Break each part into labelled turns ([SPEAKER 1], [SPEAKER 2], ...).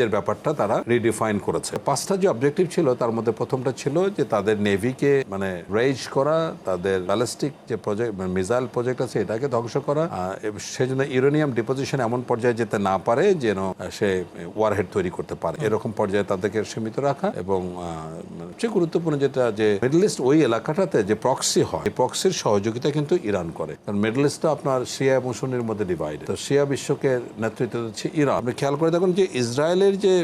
[SPEAKER 1] এর ব্যাপারটা তারা রিডিফাইন করেছে। 5টা যে অবজেক্টিভ ছিল তার মধ্যে প্রথমটা ছিল যে তাদের নেভিকে মানে রেজ করা, তাদের ব্যালিস্টিক যে প্রজেক্ট মিসাইল প্রজেক্ট আছে এটাকে ধ্বংস করা, সেজন্য ইউরেনিয়াম ডিপোজিশন এমন পর্যায়ে যেতে না পারে যেন সে ওয়ারহেড তৈরি করতে পারে, এরকম পর্যায়ে তাদেরকে সীমিত রাখা। এবং সবচেয়ে গুরুত্বপূর্ণ যেটা যে মিডল ইস্ট ওই এলাকাটাতে যে প্রক্সি হয়, এই প্রক্সির সহযোগিতা কিন্তু ইরান করে। কারণ মিডল ইস্টটা আপনার শিয়া এবং সুন্নির মধ্যে ডিভাইড। তো শিয়া বিশ্বকে নেতৃত্ব দিচ্ছে ইরান। আপনি খেয়াল করে দেখুন যে ইসরায়েলের যে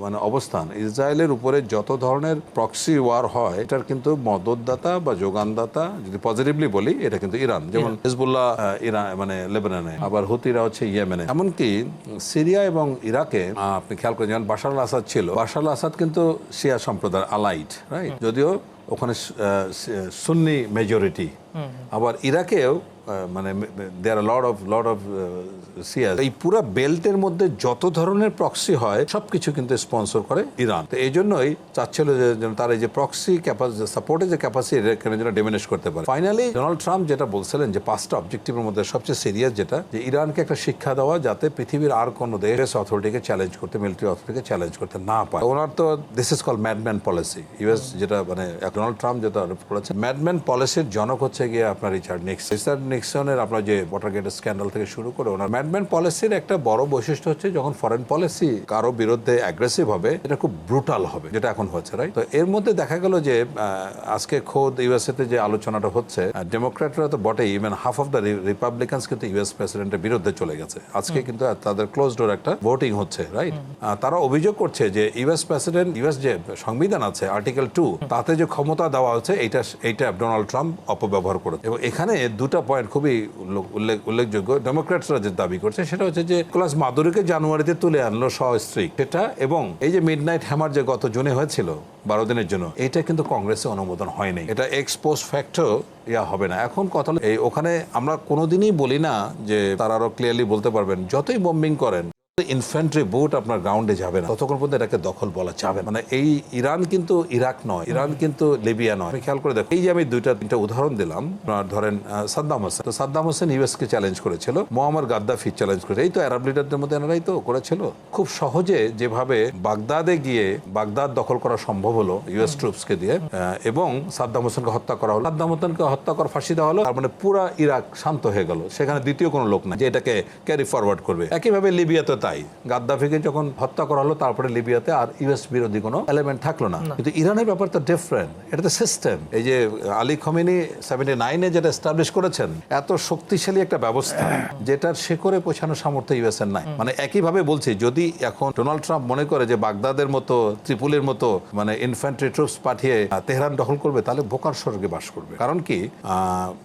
[SPEAKER 1] মানে অবস্থান, ইসরায়েলের উপরে যত ধরনের প্রক্সি ওয়ার হয় এটার কিন্তু মদতদাতা বা যোগানদাতা যদি পজিটিভলি বলি এটা কিন্তু ইরান। যেমন হিজবুল্লাহ ইরান মানে লেবাননে, আবার হুতিরা হচ্ছে ইয়েমেনে, এমনকি সিরিয়া এবং ইরাকে আপনি খেয়াল করেন যেমন বাশার আল আসাদ ছিল, বাশার আল আসাদ কিন্তু শিয়া সম্প্রদায়ের আলাইট, রাইট, যদিও ওখানে সুন্নি মেজরিটি। আবার ইরাকেও মানে দেয়ার লট অফ সিয়া। এই পুরো বেল্টের মধ্যে যত ধরনের প্রক্সি হয় সবকিছু কিন্তু স্পন্সর করে ইরান। তো এই জন্যই চাচ্ছিল যে তার এই যে প্রক্সি ক্যাপাসিটি, সাপোর্টের যে ক্যাপাসিটি এখানে যেন ডিমিনিশ করতে পারে। ফাইনালি ডোনাল্ড ট্রাম্প যেটা বলছিলেন যে 5টা অবজেক্টিভের মধ্যে সবচেয়ে সিরিয়াস যেটা, যে ইরানকে একটা শিক্ষা দেওয়া যাতে পৃথিবীর আর কোনো দেশ অথরিটিকে চ্যালেঞ্জ করতে, মিলিটারি অথরিটিকে চ্যালেঞ্জ করতে না পারে। ওনার তো this is call madman policy. US যেটা মানে ডোনাল্ড ট্রাম্প যেটা আরোপ করেছে, ম্যাডম্যান পলিসির জনক হচ্ছে গিয়ে আপনার রিচার্ড নিক্সনের আপনার যে ওয়াটারগেট স্ক্যান্ডাল থেকে শুরু করে ওনার ম্যাডম্যান পলিসির একটা বড় বৈশিষ্ট্য হচ্ছে যখন ফরেন পলিসি কারো বিরুদ্ধে অ্যাগ্রেসিভ হবে এটা খুব ব্রুটাল হবে, যেটা এখন হচ্ছে, রাইট। তো এর মধ্যে দেখা গেল যে আজকে খোদ ইউএসএ তে যে আলোচনাটা হচ্ছে, ডেমোক্র্যাটরা তো বটেই, ইভেন হাফ অফ দ্য রিপাবলিকানস কিন্তু ইউএস প্রেসিডেন্টের বিরুদ্ধে চলে গেছে। আজকে কিন্তু তাদের ক্লোজ ডোর একটা ভোটিং হচ্ছে, রাইট। তারা অভিযোগ করছে যে ইউএস প্রেসিডেন্ট, ইউএস যে সংবিধান আছে আর্টিকেল 2 তাতে যে ক্ষমতা দেওয়া হচ্ছে এইটা ডোনাল্ড ট্রাম্প অপব্যবহার করেছে। এবং এখানে দুটা পয়েন্ট খুবই উল্লেখযোগ্য। ডেমোক্র্যাটসরা যে দাবি করছে সেটা হচ্ছে যে নিকোলাস মাদুরোকে জানুয়ারিতে তুলে আনলো সস্ত্রী সেটা, এবং এই যে মিডনাইট হ্যামার যে গত জুনে হয়েছিল 12 দিনের জন্য, এটা কিন্তু কংগ্রেসে অনুমোদন হয়নি। এটা এক্স পোস্ট ফ্যাক্টর হবে না। এখন কথা হলো এই ওখানে আমরা কোনোদিনই বলি না যে তারা আরো ক্লিয়ারলি বলতে পারবেন যতই বম্বিং করেন ইনফ্যান্ট্রি বুট আপনার গ্রাউন্ডে যাবে না, ততক্ষণ পর্যন্ত এটাকে দখল বলা যাবে। মানে এই ইরান কিন্তু ইরাক নয়, ইরান কিন্তু লিবিয়া নয়। খেয়াল করে দেখো, এই যে আমি তিনটা উদাহরণ দিলাম, ধরেন সাদ্দাম হোসেন, তো সাদ্দাম হোসেন ইউএস কে চ্যালেঞ্জ করেছিল, মোয়াম্মর গাদ্দাফি চ্যালেঞ্জ করেছে, এই তো আরব লিডারদের মধ্যে এনারাই তো করেছিল। খুব সহজে যেভাবে বাগদাদে গিয়ে বাগদাদ দখল করা সম্ভব হলো ইউএস ট্রুপসকে দিয়ে, এবং সাদ্দাম হোসেনকে হত্যা করা হলো, সাদ্দাম হোসেনকে হত্যা করা, ফাঁসি দেওয়া হলো, তার মানে পুরা ইরাক শান্ত হয়ে গেল, সেখানে দ্বিতীয় কোনো লোক না যে এটাকে ক্যারি ফরওয়ার্ড করবে। একইভাবে লিবিয়াতে তাই, গাদ্দাফিকে যখন হত্যা করা হলো তারপরে লিবিয়াতে আর ইউএস বিরোধী কোনো এলিমেন্ট থাকলো না। কিন্তু ইরানের ব্যাপার তো ডিফারেন্ট, এটা তো সিস্টেম। এই যে আলী খমেনি 79-এ যেটা এস্টাবলিশ করেছেন, এত শক্তিশালী একটা ব্যবস্থা যেটার শেকড়ে পৌঁছানোর সামর্থ্য ইউএস এর নাই। মানে একইভাবে বলছি, যদি এখন ডোনাল্ড ট্রাম্প মনে করে যে বাগদাদের মতো, ত্রিপুলির মতো মানে ইনফ্যান্ট্রি ট্রুপস পাঠিয়ে তেহরান দখল করবে, তাহলে বোকার স্বর্গে বাস করবে। কারণ কি,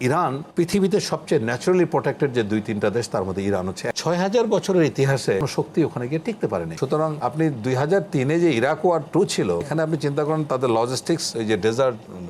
[SPEAKER 1] ইরান পৃথিবীতে সবচেয়ে ন্যাচারালি প্রোটেক্টেড যে 2-3টা দেশ, তার মধ্যে ইরান হচ্ছে। 6000 বছরের ইতিহাসে শক্তি ওখানে গিয়ে টিকতে পারেনি। সুতরাং আপনি 2003-এ যে ইরাক ওয়ার 2 ছিল, এখানে আপনি চিন্তা করেন তাদের লজিস্টিক্স, এই যে ডেজার্ট